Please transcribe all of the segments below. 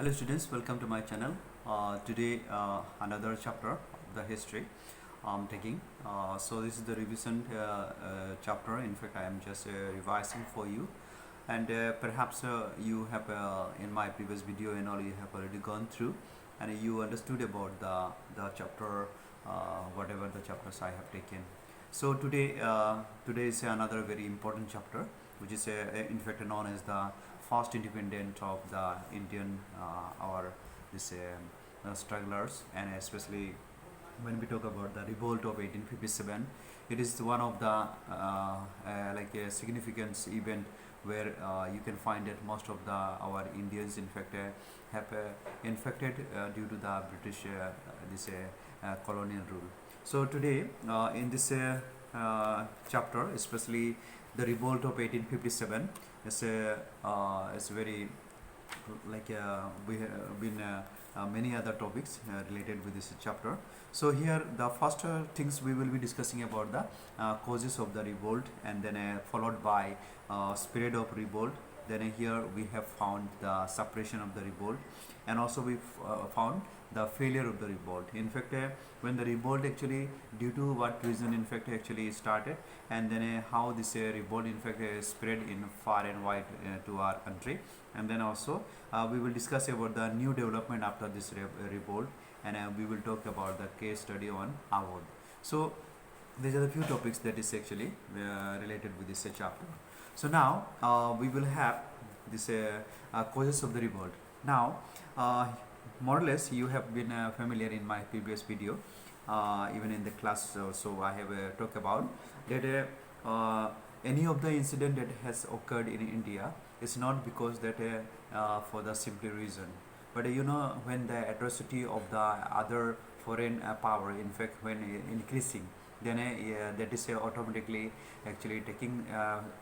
Hello students, welcome to my channel. Today another chapter of the history I'm taking. So this is the revision chapter. In fact, I am just revising for you, and perhaps you have in my previous video and all you have already gone through, and you understood about the chapter, whatever the chapters I have taken. So today is another very important chapter, which is in fact known as the first independent of the Indian our this strugglers, and especially when we talk about the revolt of 1857, it is one of the like a significant event where you can find that most of the our Indians in fact have infected due to the British this colonial rule. So today in this chapter, especially the revolt of 1857 is very like we have been many other topics related with this chapter. So here the first things we will be discussing about the causes of the revolt, and then followed by spirit of revolt. Then here we have found the suppression of the revolt, and also we found the failure of the revolt. In fact, when the revolt actually due to what reason in fact actually started, and then how this revolt in fact spread in far and wide to our country, and then also we will discuss about the new development after this revolt, and we will talk about the case study on Awad. So these are the few topics that is actually related with this chapter. So now we will have this causes of the revolt. Now more or less you have been familiar in my previous video, even in the class also I have talked about that any of the incident that has occurred in India is not because that for the simple reason, but when the atrocity of the other foreign power in fact when increasing, then that is automatically actually taking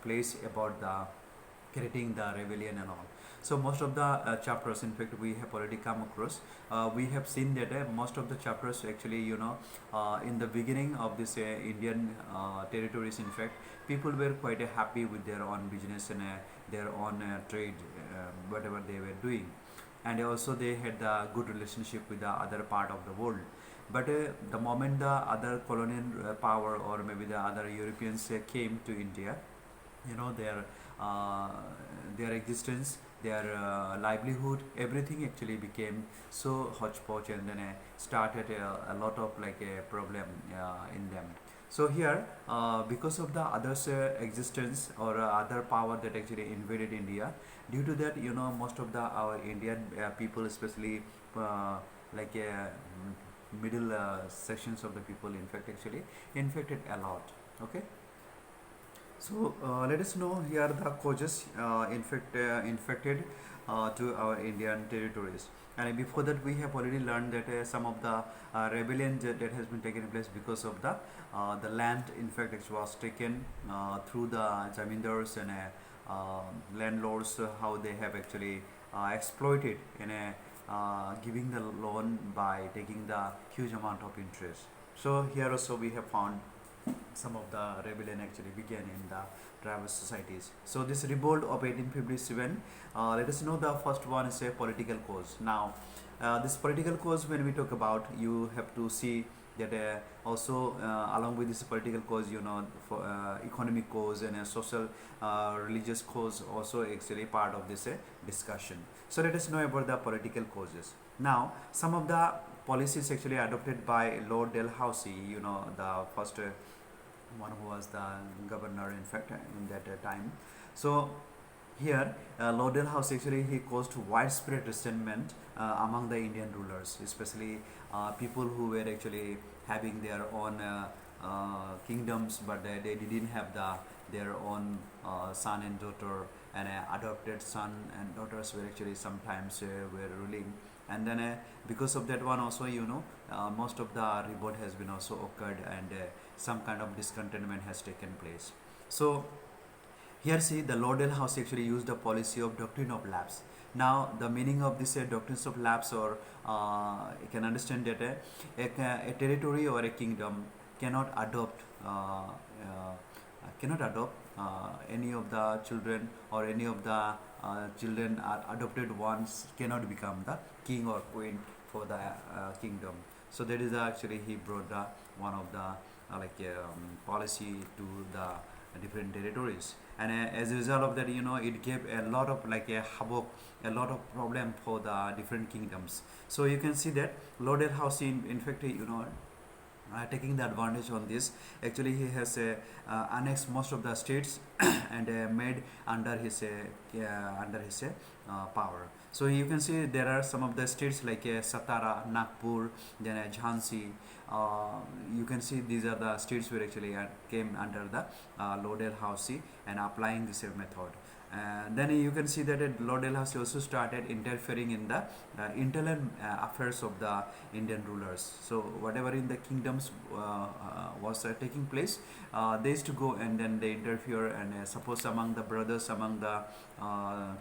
place about the creating the rebellion and all. So most of the chapters in fact we have already come across, we have seen that most of the chapters actually in the beginning of this Indian territories, in fact people were quite happy with their own business and their own trade, whatever they were doing, and also they had the good relationship with the other part of the world. But the moment the other colonial power or maybe the other Europeans came to India, their their existence, their livelihood, everything actually became so hodgepodge, and then started a lot of like a problem in them. So here because of the others existence or other power that actually invaded India, due to that most of the our Indian people, especially like middle sections of the people in fact actually infected a lot. Okay, so let us know here the causes infected to our Indian territories. And before that, we have already learned that some of the rebellion that has been taken place because of the land. In fact, it was taken through the zamindars and landlords, how they have actually exploited in giving the loan by taking the huge amount of interest. So here also we have found some of the rebellion actually began in the tribal societies. So this revolt of 1857, let us know the first one is a political cause. Now this political cause, when we talk about, you have to see that also along with this political cause, for economic cause and a social religious cause also actually part of this discussion. So let us know about the political causes. Now some of the policies actually adopted by Lord Dalhousie, the first one who was the governor in fact in that time. So here Lord Dalhousie actually he caused widespread resentment among the Indian rulers, especially people who were actually having their own kingdoms, but they didn't have their own son and daughter, and adopted son and daughters were actually sometimes were ruling. And then because of that one also most of the revolt has been also occurred, and some kind of discontentment has taken place. So here see the Lord Dalhousie actually used the policy of doctrine of lapse. Now the meaning of this doctrines of lapse, or you can understand that a territory or a kingdom cannot adopt any of the children or any of the children are adopted ones cannot become the king or queen for the kingdom. So that is actually he brought the one of the policy to the different territories, and as a result of that, it gave a lot of a havoc, a lot of problem for the different kingdoms. So you can see that Lord Dalhousie in fact taking the advantage on this, actually he has annexed most of the states and made under his power. So you can see there are some of the states like Satara, Nagpur, then Jhansi. You can see these are the states where actually came under the Lord Dalhousie and applying this method. Then you can see that Lord Dalhousie also started interfering in the internal affairs of the Indian rulers. So whatever in the kingdoms was taking place, they used to go and then they interfere, and suppose among the brothers, among the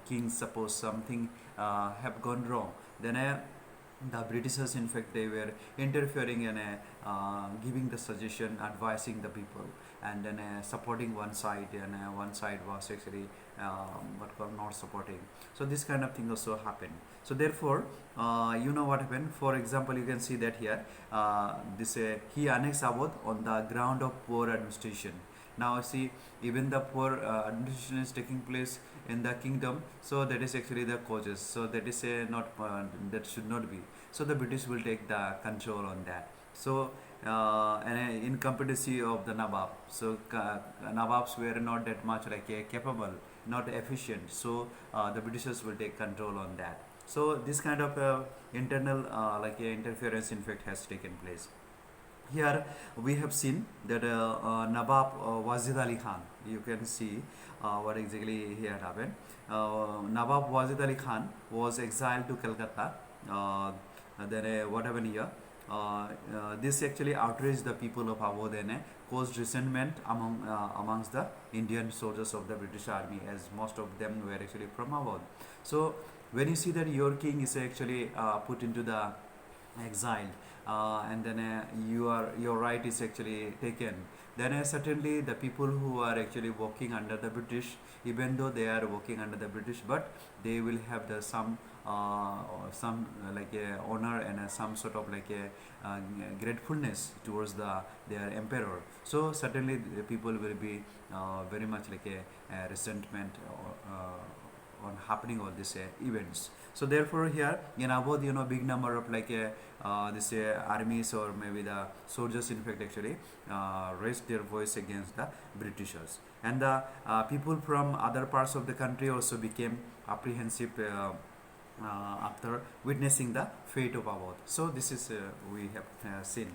kings, suppose something have gone wrong, then the Britishers in fact they were interfering and giving the suggestion, advising the people, and then supporting one side, and one side was actually what called not supporting. So this kind of thing also happened. So therefore you know what happened. For example, you can see that here this he annexed Awadh on the ground of poor administration. Now see, even the poor administration is taking place in the kingdom, so that is actually the causes. So that is not that should not be. So the British will take the control on that. So and incompetency of the Nawab. So Nawabs were not that much capable, not efficient. So the Britishers will take control on that. So this kind of internal interference in fact has taken place. Here we have seen that Nawab Wajid Ali Khan. You can see what exactly here happened. Nawab Wajid Ali Khan was exiled to Calcutta. Then what happened here? This actually outraged the people of Awadh and caused resentment amongst the Indian soldiers of the British Army, as most of them were actually from Awadh. So when you see that your king is actually put into the exile, and then your right is actually taken, then certainly the people who are actually working under the British, even though they are working under the British, but they will have the some honor and some sort of gratefulness towards their emperor. So certainly the people will be very much a resentment on happening all these events. So therefore here in Awadh, big number of this armies or maybe the soldiers in fact actually raised their voice against the Britishers, and the people from other parts of the country also became apprehensive after witnessing the fate of Awadh. So this is we have seen.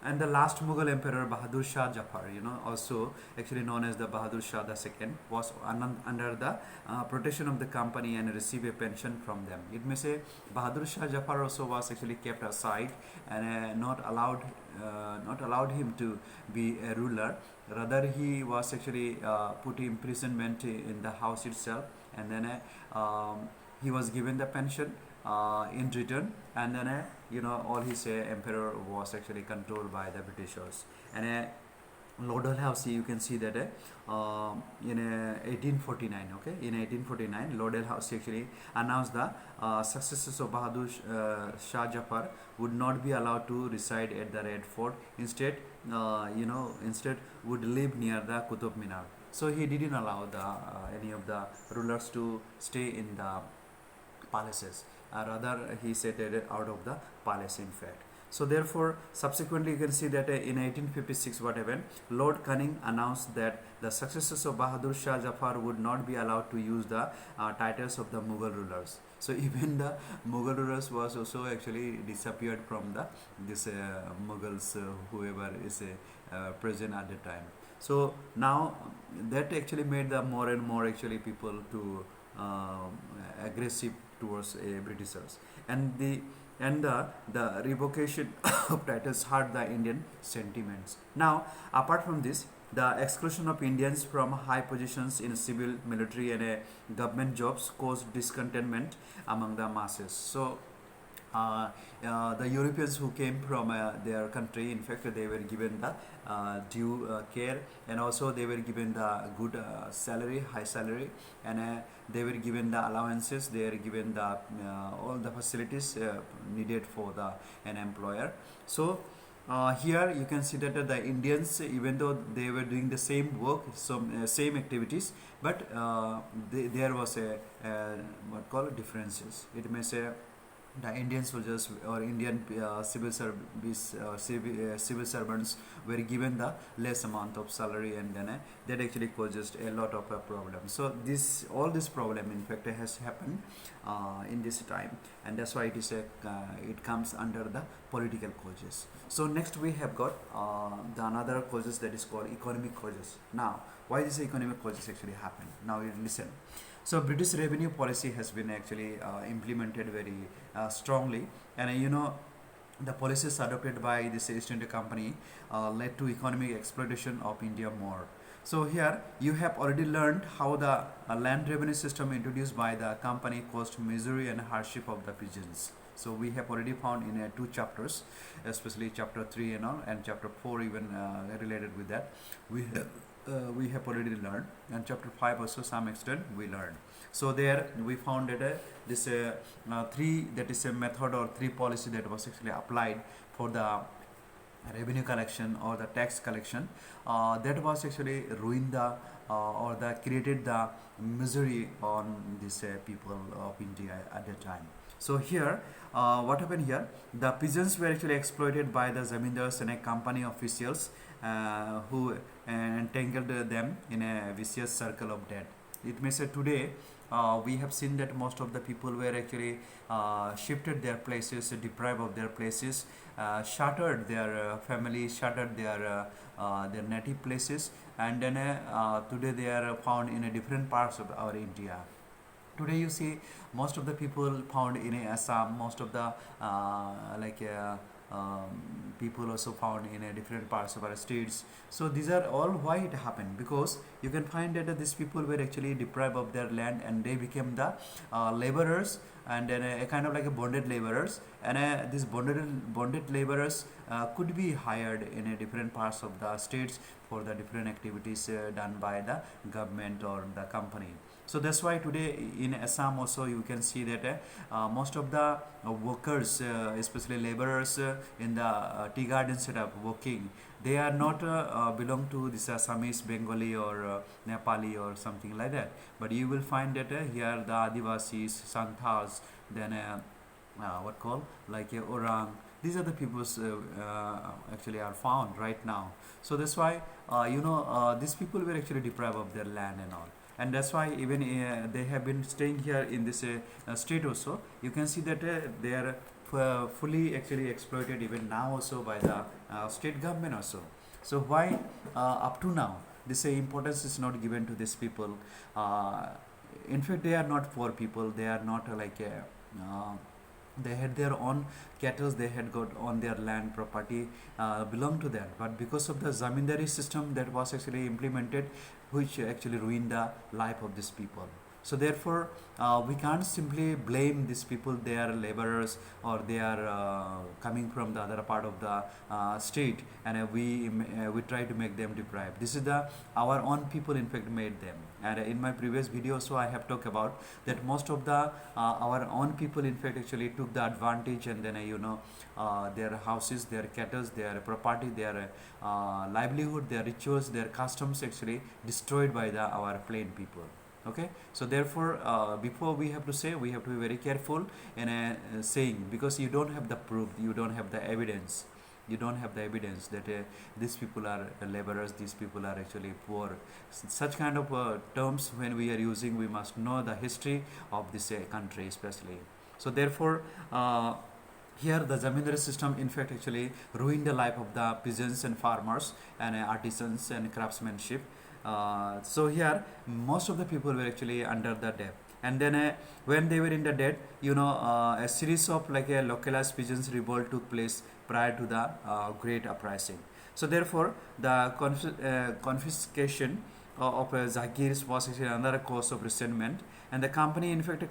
And the last Mughal emperor Bahadur Shah Jafar, also actually known as the Bahadur Shah II, was under the protection of the company and received a pension from them. It may say Bahadur Shah Jafar also was actually kept aside and not allowed him to be a ruler. Rather, he was actually put in imprisonment in the house itself, and then he was given the pension in return, and then all his emperor was actually controlled by the Britishers. And Lord Dalhousie, you can see that in 1849, okay, in 1849, Lord Dalhousie actually announced the successors of Bahadur Shah Jafar would not be allowed to reside at the Red Fort. Instead, instead would live near the Qutub Minar. So he didn't allow any of the rulers to stay in the palaces. Rather, he set it out of the palace in fact. So therefore, subsequently you can see that in 1856 what happened, Lord Canning announced that the successors of Bahadur Shah Jafar would not be allowed to use the titles of the Mughal rulers. So even the Mughal rulers was also actually disappeared from this Mughals, whoever is present at the time. So now that actually made the more and more actually people to aggressive towards Britishers, and the revocation of titles hurt the Indian sentiments. Now, apart from this, the exclusion of Indians from high positions in civil, military, and government jobs caused discontentment among the masses. So uh, the Europeans who came from their country, in fact, they were given the due care, and also they were given the good salary, high salary, and they were given the allowances, they were given the all the facilities needed for the an employer. So here you can see that the Indians, even though they were doing the same work, some same activities, but there was a what called differences. It may say the Indian soldiers or Indian civil servants were given the less amount of salary, and then that actually causes a lot of problems. So this all this problem in fact has happened in this time, and that's why it is it comes under the political causes. So next we have got the another causes, that is called economic causes. Now why this economic causes actually happen? Now you listen. So British revenue policy has been actually implemented very strongly, and the policies adopted by this East India Company led to economic exploitation of India more. So here you have already learned how the land revenue system introduced by the company caused misery and hardship of the peasants. So we have already found in two chapters, especially chapter 3 and all, and chapter 4 even related with that. We have already learned, and chapter 5 also some extent we learned. So there we found that this three, that is a method or three policy that was actually applied for the revenue collection or the tax collection, that was actually ruined the or that created the misery on these people of India at that time. So here, what happened here? The peasants were actually exploited by the zamindars and a company officials who entangled them in a vicious circle of debt. It may say today we have seen that most of the people were actually shifted their places, deprived of their places, shattered their family, shattered their native places, and then today they are found in a different parts of our India. Today you see most of the people found in Assam, most of the people also found in different parts of our states. So these are all why it happened, because you can find that these people were actually deprived of their land, and they became the laborers, and then a kind of like a bonded laborers, and these bonded laborers could be hired in different parts of the states for the different activities done by the government or the company. So that's why today in Assam also you can see that most of the workers, especially laborers in the tea garden setup working, they are not belong to this Assamese, Bengali or Nepali or something like that. But you will find that here the Adivasis, Santhals, then what call like Orang. These are the peoples actually are found right now. So that's why these people were actually deprived of their land and all, and that's why even they have been staying here in this state also. You can see that they are fully actually exploited even now also by the state government also. So why up to now this importance is not given to these people? In fact, they are not poor people, they are not they had their own cattle, they had got on their land property belonged to them, but because of the zamindari system that was actually implemented, which actually ruined the life of these people. So therefore we can't simply blame these people, they are laborers or they are coming from the other part of the state, and we try to make them deprived. This is the our own people in fact made them. And in my previous video also I have talked about that most of the our own people in fact actually took the advantage, and then their houses, their cattle, their property, their livelihood, their rituals, their customs actually destroyed by our plain people. Okay, so therefore before we have to say, we have to be very careful in saying, because you don't have the proof, you don't have the evidence, you don't have the evidence that these people are laborers, these people are actually poor. Such kind of terms when we are using, we must know the history of this country especially. So therefore here the zamindari system in fact actually ruined the life of the peasants and farmers and artisans and craftsmanship. So here most of the people were actually under the debt, and then when they were in the debt, a series of like a localized peasants revolt took place prior to the great uprising. So therefore the confiscation of Zagirs was actually another cause of resentment, and the company in fact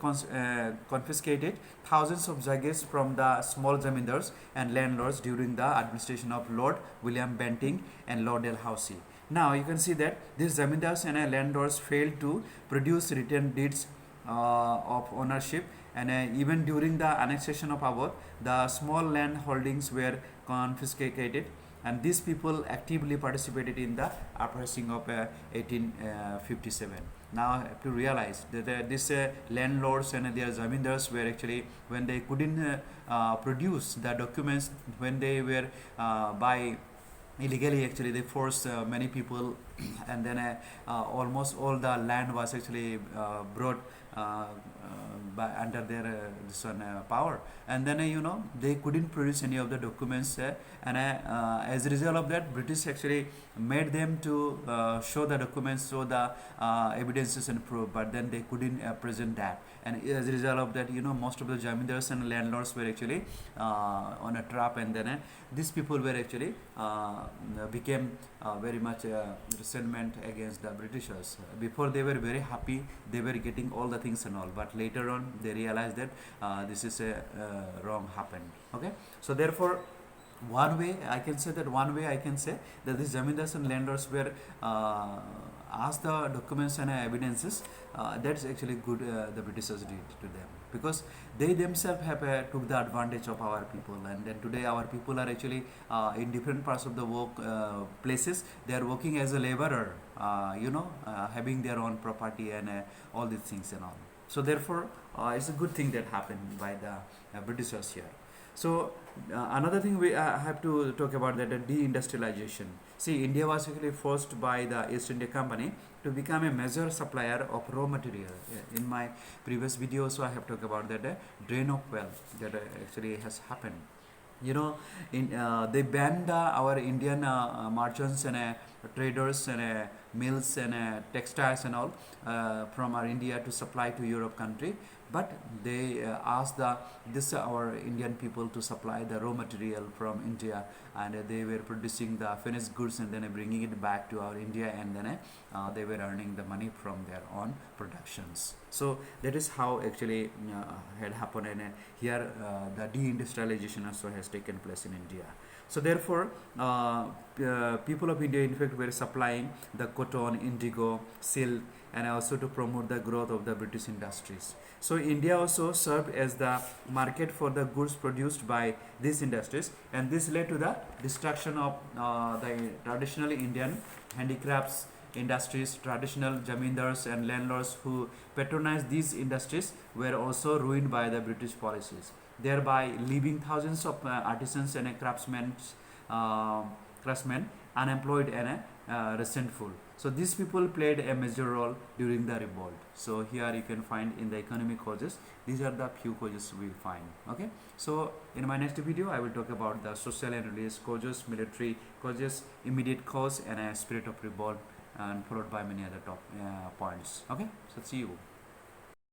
confiscated thousands of Zagirs from the small zamindars and landlords during the administration of Lord William Bentinck and Lord Dalhousie. Now you can see that these zamindars and landlords failed to produce written deeds of ownership, and even during the annexation of Awadh, the small land holdings were confiscated, and these people actively participated in the uprising of 1857. Now I have to realize that these landlords and their zamindars were actually, when they couldn't produce the documents, when they were by illegally, actually they forced many people and then almost all the land was actually brought by under their this one power, and then they couldn't produce any of the documents, and as a result of that, British actually made them to show the documents, show the evidences and proof, but then they couldn't present that, and as a result of that, most of the jamindars and landlords were actually on a trap, and then these people were actually became very much resentment against the Britishers. Before they were very happy, they were getting all the things and all, but later on they realized that this is a wrong happened. Okay, so therefore one way I can say that these zamindars and landlords were asked the documents and evidences. That's actually good the Britishers did to them, because they themselves have took the advantage of our people, and then today our people are actually in different parts of the work places. They are working as a laborer, having their own property and all these things and all. So therefore it's a good thing that happened by the Britishers here. So another thing we have to talk about, that deindustrialization. See, India was actually forced by the East India Company to become a major supplier of raw material. In my previous video also I have talked about that drain of wealth that actually has happened. They banned our Indian merchants and traders and mills and textiles and all from our India to supply to Europe country, but they asked our Indian people to supply the raw material from India, and they were producing the finished goods and then bringing it back to our India, and then they were earning the money from their own productions. So that is how actually had happened, and here the deindustrialization also has taken place in India. So therefore people of India in fact were supplying the cotton, indigo, silk, and also to promote the growth of the British industries. So India also served as the market for the goods produced by these industries, and this led to the destruction of the traditional Indian handicrafts industries. Traditional zamindars and landlords who patronized these industries were also ruined by the British policies, thereby leaving thousands of artisans and craftsmen unemployed and resentful. So these people played a major role during the revolt. So here you can find in the economic causes, these are the few causes we find. Okay, so in my next video I will talk about the social and religious causes, military causes, immediate cause, and a spirit of revolt, and followed by many other top points. Okay, so see you.